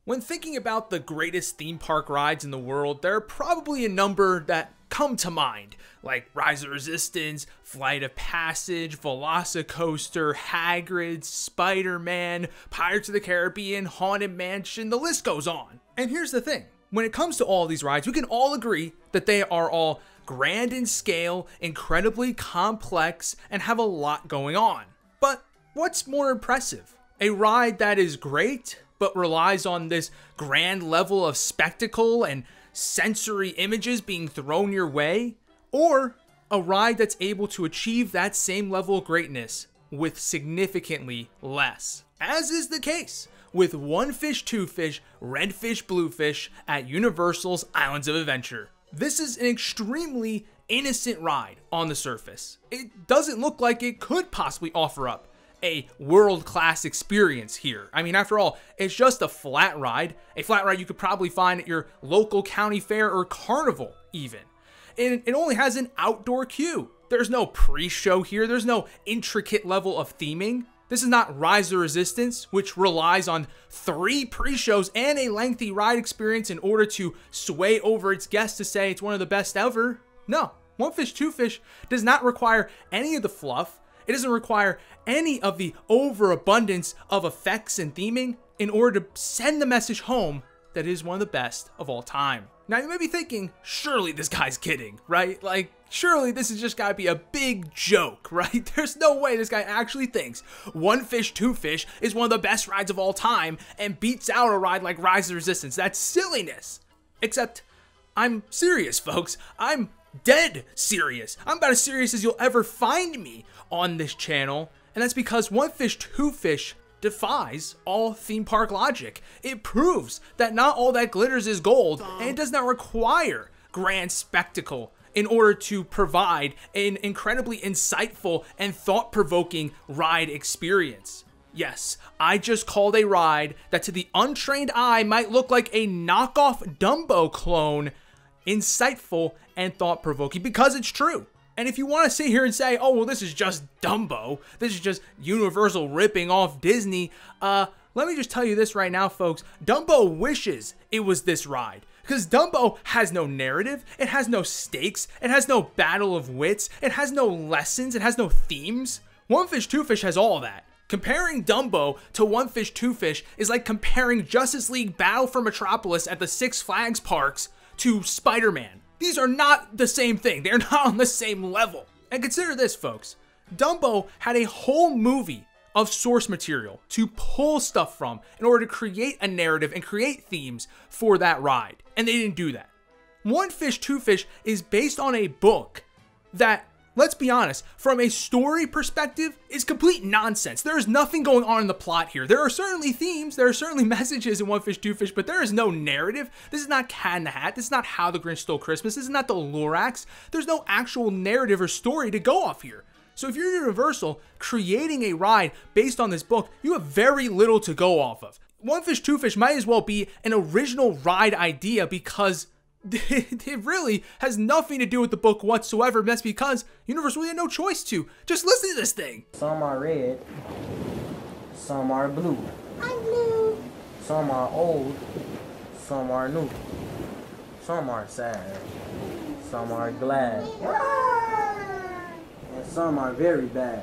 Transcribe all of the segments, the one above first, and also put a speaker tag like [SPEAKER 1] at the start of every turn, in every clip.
[SPEAKER 1] When thinking about the greatest theme park rides in the world, there are probably a number that come to mind, like Rise of Resistance, Flight of Passage, Velocicoaster, Hagrid's, Spider-Man, Pirates of the Caribbean, Haunted Mansion, the list goes on. And here's the thing, when it comes to all these rides, we can all agree that they are all grand in scale, incredibly complex, and have a lot going on. But what's more impressive? A ride that is great, but relies on this grand level of spectacle and sensory images being thrown your way, or a ride that's able to achieve that same level of greatness with significantly less, as is the case with One Fish, Two Fish, Red Fish, Blue Fish at Universal's Islands of Adventure. This is an extremely innocent ride on the surface. It doesn't look like it could possibly offer up a world-class experience here. I mean, after all, it's just a flat ride you could probably find at your local county fair or carnival even. And it only has an outdoor queue. There's no pre-show here. There's no intricate level of theming. This is not Rise of Resistance, which relies on 3 pre-shows and a lengthy ride experience in order to sway over its guests to say it's one of the best ever. No, One Fish, Two Fish does not require any of the fluff. It doesn't require any of the overabundance of effects and theming in order to send the message home that it is one of the best of all time. Now you may be thinking, surely this guy's kidding, right? Like, surely this has just gotta be a big joke, right? There's no way this guy actually thinks One Fish, Two Fish is one of the best rides of all time and beats out a ride like Rise of Resistance. That's silliness. Except, I'm serious, folks. I'm dead serious. I'm about as serious as you'll ever find me on this channel, and that's because One Fish, Two Fish defies all theme park logic. It proves that not all that glitters is gold, and it does not require grand spectacle in order to provide an incredibly insightful and thought-provoking ride experience. Yes, I just called a ride that to the untrained eye might look like a knockoff Dumbo clone insightful and thought-provoking, because it's true. And if you want to sit here and say, oh, well, this is just Dumbo, this is just Universal ripping off Disney, let me just tell you this right now, folks. Dumbo wishes it was this ride, because Dumbo has no narrative, it has no stakes, it has no battle of wits, it has no lessons, it has no themes. One Fish, Two Fish has all that. Comparing Dumbo to One Fish, Two Fish is like comparing Justice League Battle for Metropolis at the Six Flags parks to Spider-Man. These are not the same thing. They're not on the same level. And consider this, folks. Dumbo had a whole movie of source material to pull stuff from in order to create a narrative and create themes for that ride. And they didn't do that. One Fish, Two Fish is based on a book that, let's be honest, from a story perspective, is complete nonsense. There is nothing going on in the plot here. There are certainly themes, there are certainly messages in One Fish, Two Fish, but there is no narrative. This is not Cat in the Hat. This is not How the Grinch Stole Christmas. This is not the Lorax. There's no actual narrative or story to go off here. So if you're Universal creating a ride based on this book, you have very little to go off of. One Fish, Two Fish might as well be an original ride idea, because it really has nothing to do with the book whatsoever. That's because Universal had no choice to. Just listen to this thing.
[SPEAKER 2] Some are red, some are blue.
[SPEAKER 3] I'm blue.
[SPEAKER 2] Some are old, some are new. Some are sad, some are glad, and some are very bad.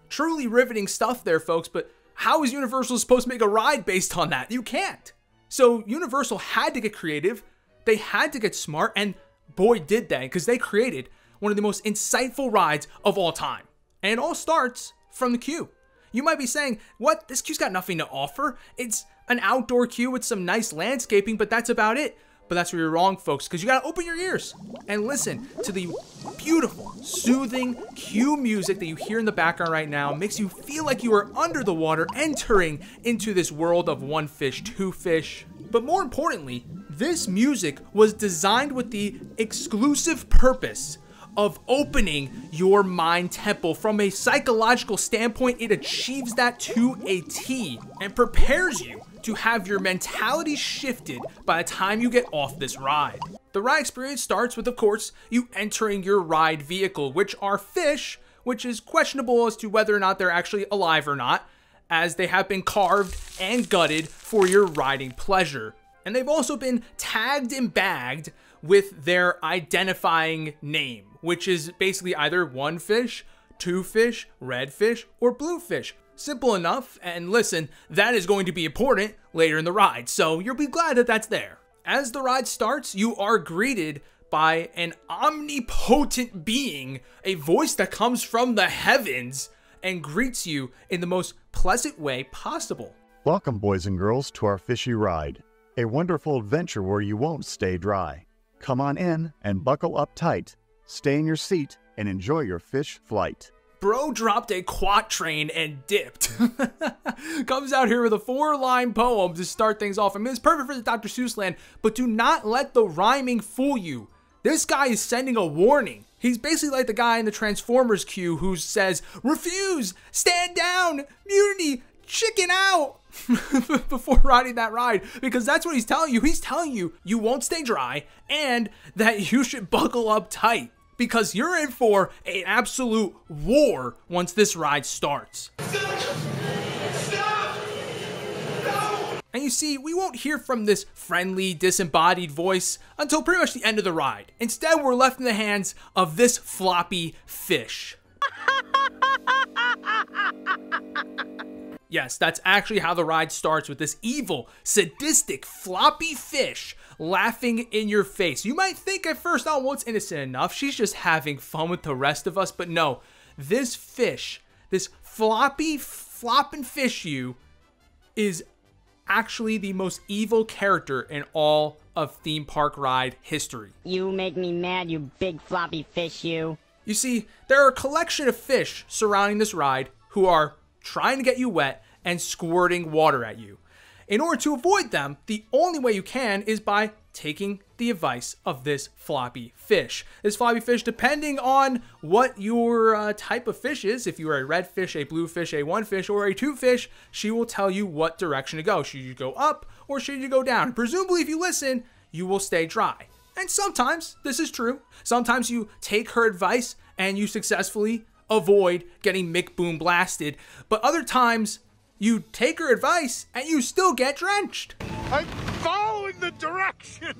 [SPEAKER 1] Truly riveting stuff there, folks, but how is Universal supposed to make a ride based on that? You can't. So Universal had to get creative, they had to get smart, and boy did they, because they created one of the most insightful rides of all time. And it all starts from the queue. You might be saying, what? This queue's got nothing to offer. It's an outdoor queue with some nice landscaping, but that's about it. But that's where you're wrong, folks, because you gotta open your ears and listen to the beautiful, soothing queue music that you hear in the background right now. It makes you feel like you are under the water, entering into this world of One Fish, Two Fish. But more importantly, this music was designed with the exclusive purpose of opening your mind temple. From a psychological standpoint, it achieves that to a T and prepares you to have your mentality shifted by the time you get off this ride. The ride experience starts with, of course, you entering your ride vehicle, which are fish, which is questionable as to whether or not they're actually alive or not. as they have been carved and gutted for your riding pleasure. And they've also been tagged and bagged with their identifying name, which is basically either one fish, two fish, red fish, or blue fish. Simple enough, and listen, that is going to be important later in the ride, so you'll be glad that that's there. As the ride starts, you are greeted by an omnipotent being, a voice that comes from the heavens and greets you in the most pleasant way possible.
[SPEAKER 3] Welcome, boys and girls, to our fishy ride, a wonderful adventure where you won't stay dry. Come on in and buckle up tight, stay in your seat, and enjoy your fish flight.
[SPEAKER 1] Bro dropped a quatrain and dipped. Comes out here with a 4-line poem to start things off. I mean, it's perfect for the Dr. Seuss land, but do not let the rhyming fool you. This guy is sending a warning. He's basically like the guy in the Transformers queue who says, refuse, stand down, mutiny, chicken out, before riding that ride, because that's what he's telling you. He's telling you you won't stay dry and that you should buckle up tight, because you're in for an absolute war once this ride starts.
[SPEAKER 4] Stop! No!
[SPEAKER 1] And you see, we won't hear from this friendly, disembodied voice until pretty much the end of the ride. Instead, we're left in the hands of this floppy fish. Yes, that's actually how the ride starts, with this evil, sadistic, floppy fish laughing in your face. You might think at first, oh, well, it's innocent enough. She's just having fun with the rest of us. But no, this fish, this floppy, flopping fish you, is actually the most evil character in all of theme park ride history.
[SPEAKER 5] You make me mad, you big floppy fish, you.
[SPEAKER 1] You see, there are a collection of fish surrounding this ride who are trying to get you wet and squirting water at you. In order to avoid them, the only way you can is by taking the advice of this floppy fish. This floppy fish, depending on what your type of fish is, if you are a red fish, a blue fish, a one fish, or a two fish, she will tell you what direction to go. Should you go up or should you go down? Presumably, if you listen, you will stay dry. And sometimes this is true. Sometimes you take her advice and you successfully avoid getting Mick Boom blasted. But other times you take her advice and you still get drenched.
[SPEAKER 4] I'm following the directions!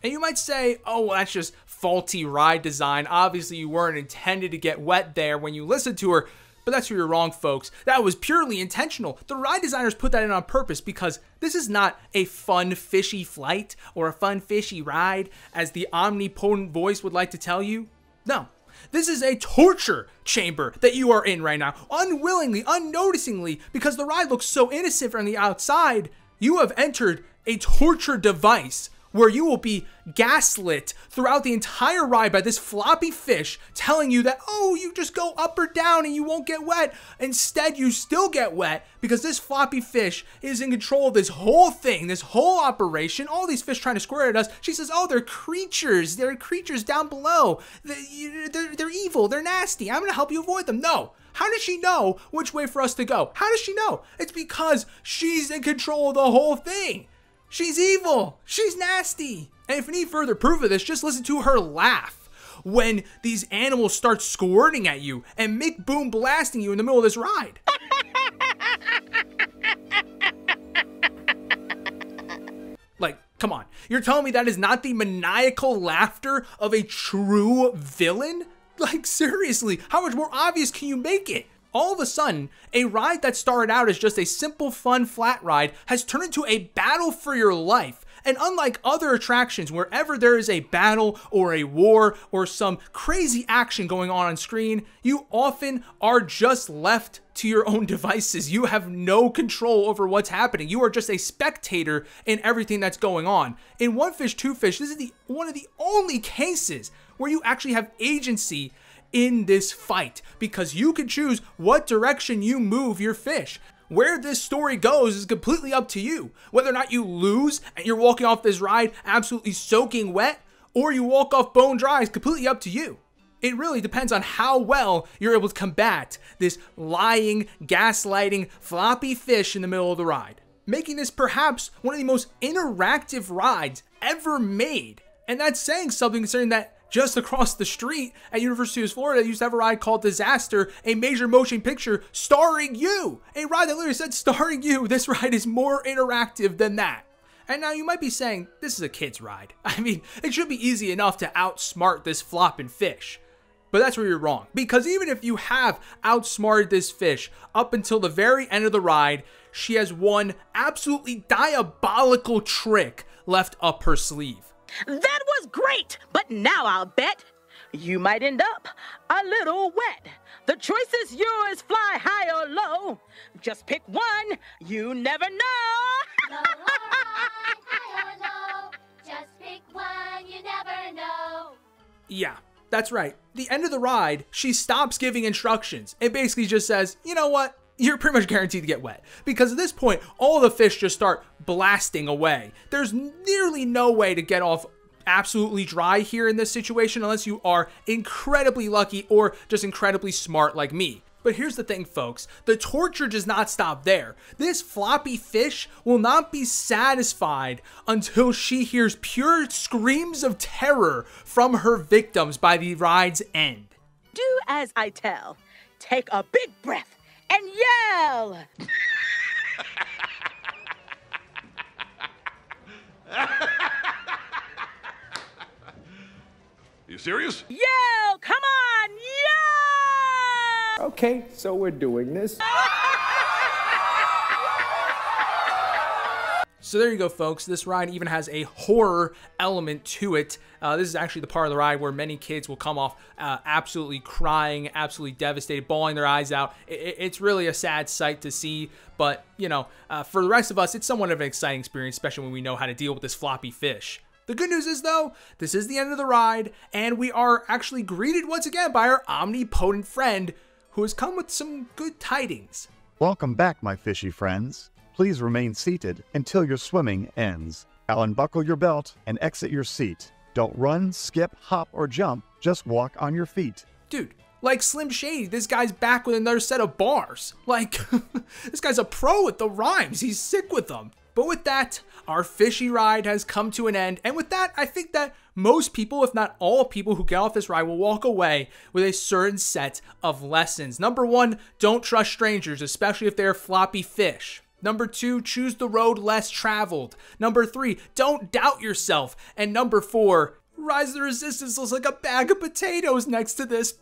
[SPEAKER 1] And you might say, oh, well, that's just faulty ride design. Obviously, you weren't intended to get wet there when you listened to her. But that's where you're wrong, folks. That was purely intentional. The ride designers put that in on purpose because this is not a fun fishy flight or a fun fishy ride, as the omnipotent voice would like to tell you. No. This is a torture chamber that you are in right now. Unwillingly, unnoticingly, because the ride looks so innocent from the outside, you have entered a torture device where you will be gaslit throughout the entire ride by this floppy fish telling you that, oh, you just go up or down and you won't get wet. Instead, you still get wet because this floppy fish is in control of this whole thing, this whole operation. All these fish trying to squirt at us. She says, oh, they're creatures. They're creatures down below. They're evil. They're nasty. I'm going to help you avoid them. No. How does she know which way for us to go? How does she know? It's because she's in control of the whole thing. She's evil. She's nasty. And if you need further proof of this, just listen to her laugh when these animals start squirting at you and Mick Boom blasting you in the middle of this ride. Like, come on. You're telling me that is not the maniacal laughter of a true villain? Like, seriously, how much more obvious can you make it? All of a sudden, a ride that started out as just a simple, fun, flat ride has turned into a battle for your life. And unlike other attractions, wherever there is a battle or a war or some crazy action going on screen, you often are just left to your own devices. You have no control over what's happening. You are just a spectator in everything that's going on. In One Fish, Two Fish, this is one of the only cases where you actually have agency in this fight, because you can choose what direction you move your fish. Where this story goes is completely up to you. Whether or not you lose and you're walking off this ride absolutely soaking wet, or you walk off bone dry, is completely up to you. It really depends on how well you're able to combat this lying, gaslighting, floppy fish in the middle of the ride, making this perhaps one of the most interactive rides ever made. And that's saying something, considering that Just across the street at University of Florida, they used to have a ride called Disaster, a major motion picture starring you. A ride that literally said starring you. This ride is more interactive than that. And now you might be saying, this is a kid's ride. I mean, it should be easy enough to outsmart this flopping fish. But that's where you're wrong. Because even if you have outsmarted this fish up until the very end of the ride, she has one absolutely diabolical trick left up her sleeve.
[SPEAKER 6] That was great, but now I'll bet you might end up a little wet. The choice is yours, fly high or low. Just pick one, you never know.
[SPEAKER 7] Low or high or low. Just pick one, you never know.
[SPEAKER 1] Yeah, that's right. The end of the ride, she stops giving instructions. It basically just says, you know what? You're pretty much guaranteed to get wet. Because at this point, all the fish just start blasting away. There's nearly no way to get off absolutely dry here in this situation unless you are incredibly lucky or just incredibly smart like me. But here's the thing, folks. The torture does not stop there. This floppy fish will not be satisfied until she hears pure screams of terror from her victims by the ride's end.
[SPEAKER 6] Do as I tell. Take a big breath and yell.
[SPEAKER 4] You serious?
[SPEAKER 6] Yell! Come on! Yell!
[SPEAKER 8] Okay, so we're doing this.
[SPEAKER 1] So there you go, folks. This ride even has a horror element to it. This is actually the part of the ride where many kids will come off absolutely crying, absolutely devastated, bawling their eyes out. It's really a sad sight to see, but, you know, for the rest of us, it's somewhat of an exciting experience, especially when we know how to deal with this floppy fish. The good news is, though, this is the end of the ride, and we are actually greeted once again by our omnipotent friend, who has come with some good tidings.
[SPEAKER 3] Welcome back, my fishy friends. Please remain seated until your swimming ends. Now unbuckle your belt and exit your seat. Don't run, skip, hop, or jump. Just walk on your feet.
[SPEAKER 1] Dude, like Slim Shady, this guy's back with another set of bars. Like, this guy's a pro with the rhymes. He's sick with them. But with that, our fishy ride has come to an end. And with that, I think that most people, if not all people who get off this ride, will walk away with a certain set of lessons. Number one, don't trust strangers, especially if they're floppy fish. Number two, choose the road less traveled. Number three, don't doubt yourself. And number four, Rise of the Resistance looks like a bag of potatoes next to this.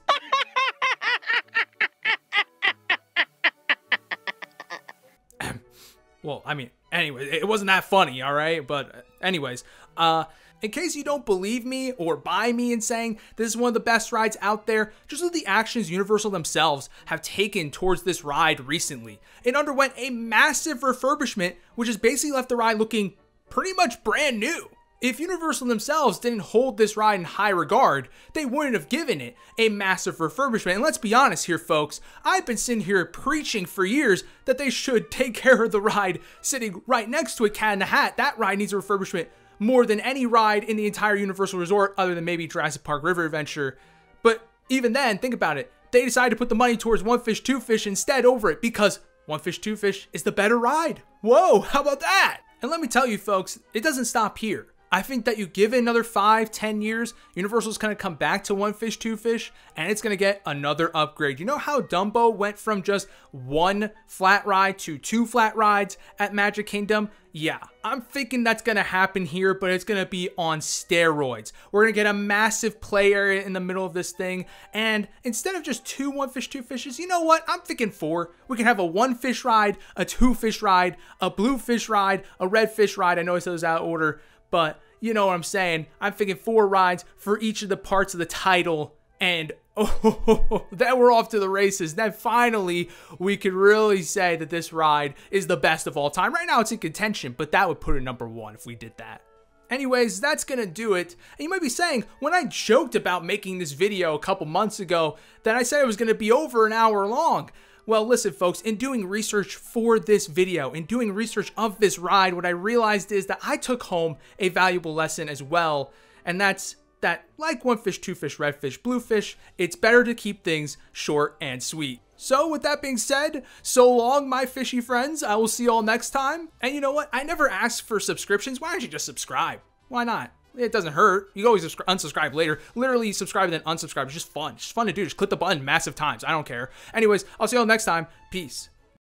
[SPEAKER 1] Well, I mean, anyway, it wasn't that funny, all right? But anyways, in case you don't believe me or buy me in saying this is one of the best rides out there, just look at the actions Universal themselves have taken towards this ride recently. It underwent a massive refurbishment, which has basically left the ride looking pretty much brand new. If Universal themselves didn't hold this ride in high regard, they wouldn't have given it a massive refurbishment. And let's be honest here, folks, I've been sitting here preaching for years that they should take care of the ride sitting right next to it, Cat in the Hat. That ride needs a refurbishment more than any ride in the entire Universal Resort, other than maybe Jurassic Park River Adventure. But even then, think about it. They decided to put the money towards One Fish, Two Fish instead over it because One Fish, Two Fish is the better ride. Whoa, how about that? And let me tell you, folks, it doesn't stop here. I think that you give it another 5-10 years, Universal's going to come back to One Fish, Two Fish, and it's going to get another upgrade. You know how Dumbo went from just one flat ride to 2 flat rides at Magic Kingdom? Yeah, I'm thinking that's going to happen here, but it's going to be on steroids. We're going to get a massive play area in the middle of this thing, and instead of just 2 One Fish, Two Fishes, you know what? I'm thinking 4. We can have a 1 fish ride, a 2 fish ride, a blue fish ride, a red fish ride. I know I said those out of order, but you know what I'm saying. I'm thinking 4 rides for each of the parts of the title, and then we're off to the races. Then finally, we could really say that this ride is the best of all time. Right now, it's in contention, but that would put it number 1 if we did that. Anyways, that's gonna do it. And you might be saying, when I joked about making this video a couple months ago, that I said it was gonna be over an hour long. Well, listen, folks, in doing research for this video, in doing research of this ride, what I realized is that I took home a valuable lesson as well, and that's that, like One Fish, Two Fish, Red Fish, Blue Fish, it's better to keep things short and sweet. So with that being said, so long, my fishy friends. I will see you all next time. And you know what? I never asked for subscriptions. Why don't you just subscribe? Why not? It doesn't hurt. You can always unsubscribe later. Literally subscribe and then unsubscribe. It's just fun. It's just fun to do. Just click the button massive times. I don't care. Anyways, I'll see you all next time. Peace.